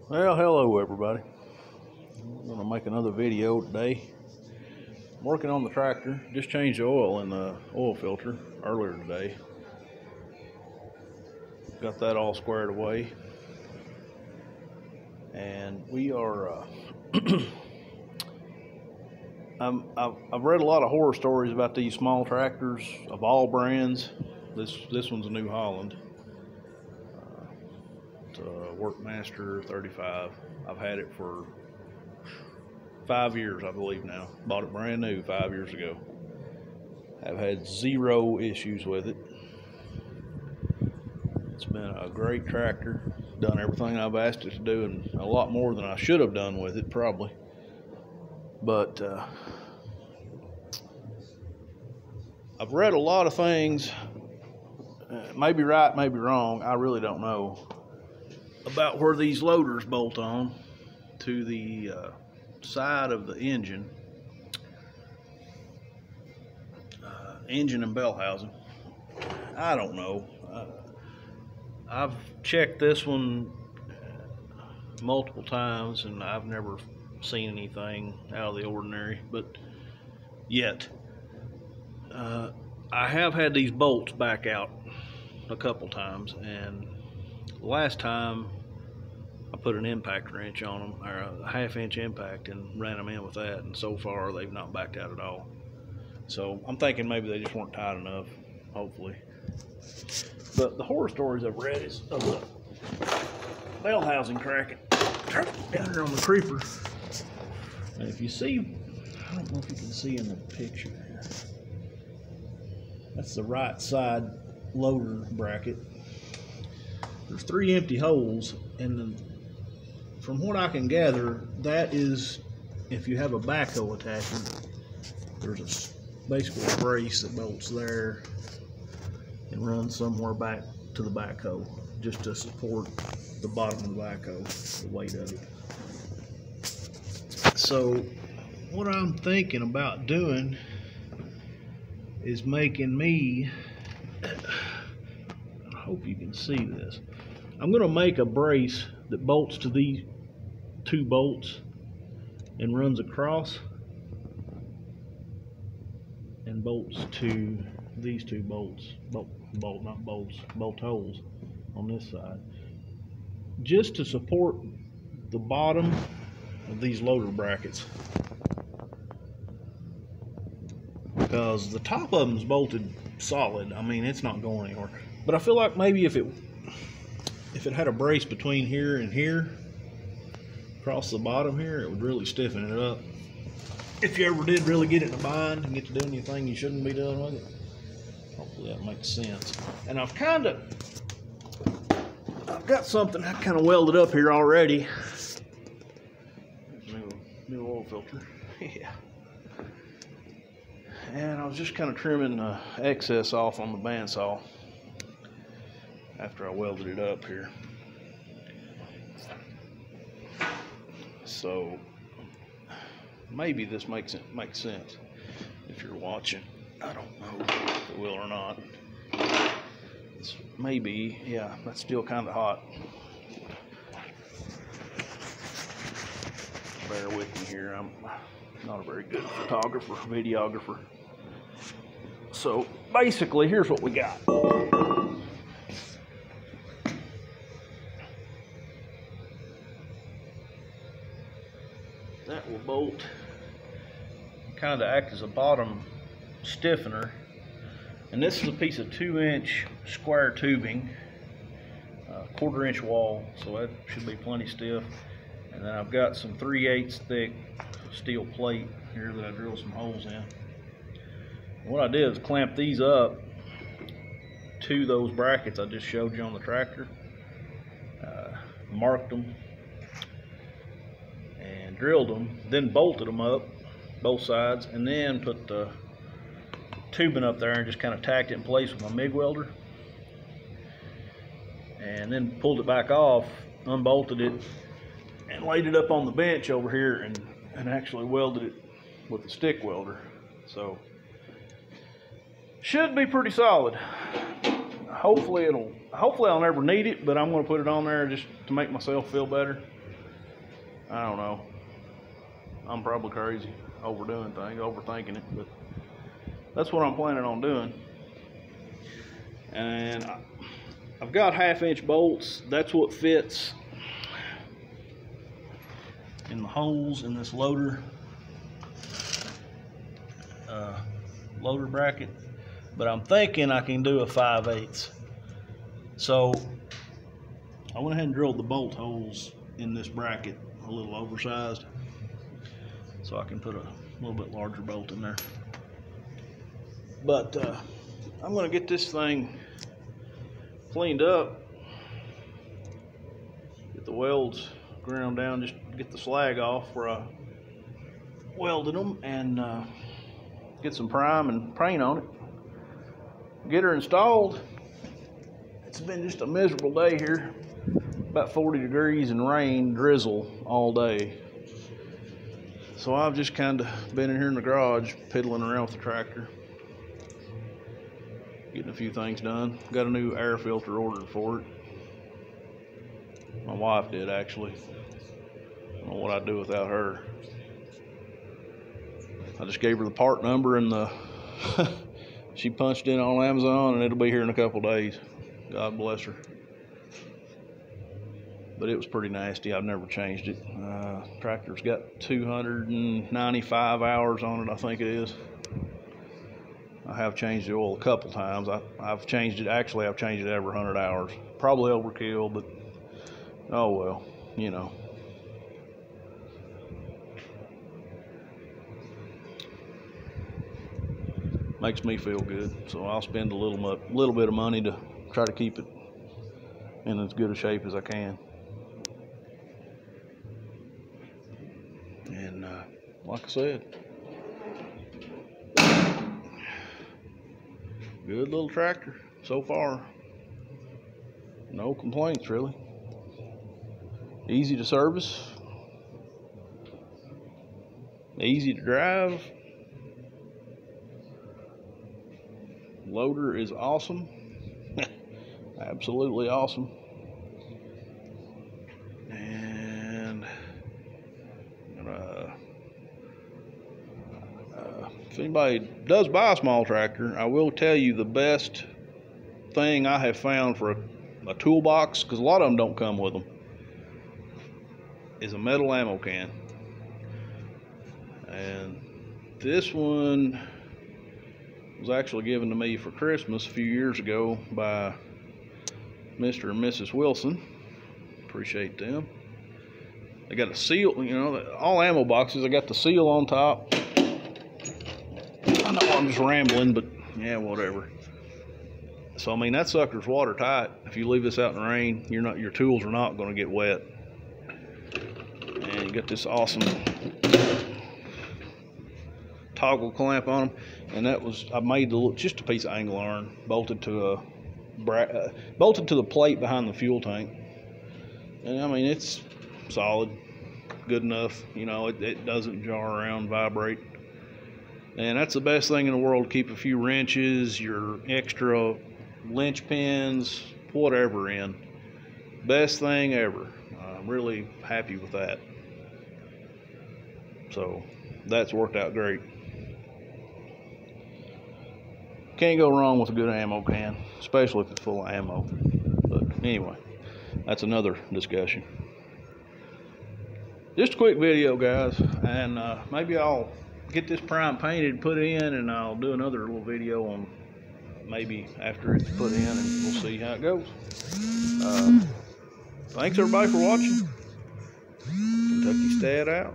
Well, hello everybody. I'm going to make another video today. I'm working on the tractor. Just changed the oil in the oil filter earlier today. Got that all squared away. And we are, I've read a lot of horror stories about these small tractors of all brands. This one's a New Holland. It's a Workmaster 35. I've had it for 5 years, I believe now. Bought it brand new 5 years ago. I've had zero issues with it. It's been a great tractor. Done everything I've asked it to do and a lot more than I should have done with it probably. But I've read a lot of things, maybe right, maybe wrong, I really don't know, about where these loaders bolt on to the side of the engine and bell housing. I don't know. I've checked this one multiple times and I've never seen anything out of the ordinary, but yet I have had these bolts back out a couple times, and last time I put an impact wrench on them, or a 1/2 inch impact, and ran them in with that, and so far they've not backed out at all. So I'm thinking maybe they just weren't tight enough, hopefully. But the horror stories I've read is of the bell housing cracking down here on the creeper. And if you see, I don't know if you can see in the picture here, that's the right side loader bracket. There's 3 empty holes, and from what I can gather, that is if you have a backhoe attachment. There's basically a brace that bolts there and runs somewhere back to the backhoe just to support the bottom of the backhoe, the weight of it. So what I'm thinking about doing is making me, I hope you can see this, I'm going to make a brace that bolts to these 2 bolts and runs across and bolts to these 2 bolts, bolt holes on this side, just to support the bottom of these loader brackets, because the top of them is bolted solid. I mean, it's not going anywhere, but I feel like maybe if it had a brace between here and here across the bottom here, it would really stiffen it up if you ever did really get it in a bind and get to doing anything you shouldn't be doing with it. Hopefully that makes sense. And I've got something I kind of welded up here already. New oil filter. Yeah. And I was just kind of trimming the excess off on the bandsaw after I welded it up here. So maybe this makes sense if you're watching. I don't know if it will or not. It's maybe, yeah, that's still kind of hot. Bear with me here. I'm not a very good photographer, videographer. So basically, here's what we got. That will bolt, kind of act as a bottom stiffener, and this is a piece of 2-inch square tubing, 1/4 inch wall, so that should be plenty stiff. And then I've got some 3/8 thick steel plate here that I drilled some holes in. And what I did is clamp these up to those brackets I just showed you on the tractor, marked them and drilled them, then bolted them up both sides, and then put the tubing up there and just kind of tacked it in place with my MIG welder, and then pulled it back off, unbolted it, and laid it up on the bench over here and actually welded it with a stick welder. So should be pretty solid. Hopefully I'll never need it, but I'm going to put it on there just to make myself feel better. I don't know. I'm probably crazy, overdoing things, overthinking it, but that's what I'm planning on doing. And I've got 1/2-inch bolts. That's what fits in the holes in this loader bracket, but I'm thinking I can do a 5/8. So I went ahead and drilled the bolt holes in this bracket a little oversized, so I can put a little bit larger bolt in there. But I'm going to get this thing cleaned up, get the welds ground down, just get the slag off where I welded them, and get some prime and paint on it, get her installed. It's been just a miserable day here, about 40 degrees and rain, drizzle all day. So I've just kind of been in here in the garage piddling around with the tractor, getting a few things done. Got a new air filter ordered for it. My wife did, actually. I don't know what I'd do without her. I just gave her the part number and the she punched in on Amazon, and it'll be here in a couple days. God bless her. But it was pretty nasty. I've never changed it. Tractor's got 295 hours on it, I think it is. I have changed the oil a couple times. I've changed it, actually I've changed it every 100 hours. Probably overkill, but oh well, you know. Makes me feel good, so I'll spend a little bit of money to try to keep it in as good a shape as I can. And like I said, good little tractor so far. No complaints, really. Easy to service, easy to drive. Loader is awesome. Absolutely awesome. And if anybody does buy a small tractor, I will tell you the best thing I have found for a toolbox, because a lot of them don't come with them, is a metal ammo can. And this one was actually given to me for Christmas a few years ago by Mr. and Mrs. Wilson. Appreciate them. They got a seal, you know, all ammo boxes, they got the seal on top. I know I'm just rambling, but yeah, whatever. So I mean, that sucker's watertight. If you leave this out in the rain, your tools are not going to get wet. And you got this awesome toggle clamp on them, and that was, I made just a piece of angle iron bolted to the plate behind the fuel tank. And I mean, it's solid, good enough. You know, it doesn't jar around, vibrate. And that's the best thing in the world, to keep a few wrenches, your extra linch pins, whatever in. Best thing ever. I'm really happy with that. So that's worked out great. Can't go wrong with a good ammo can, especially if it's full of ammo. But anyway, that's another discussion. Just a quick video, guys, and maybe I'll get this prime painted, put in, and I'll do another little video on maybe after it's put in, and we'll see how it goes. Thanks everybody for watching. Kentucky Stad out.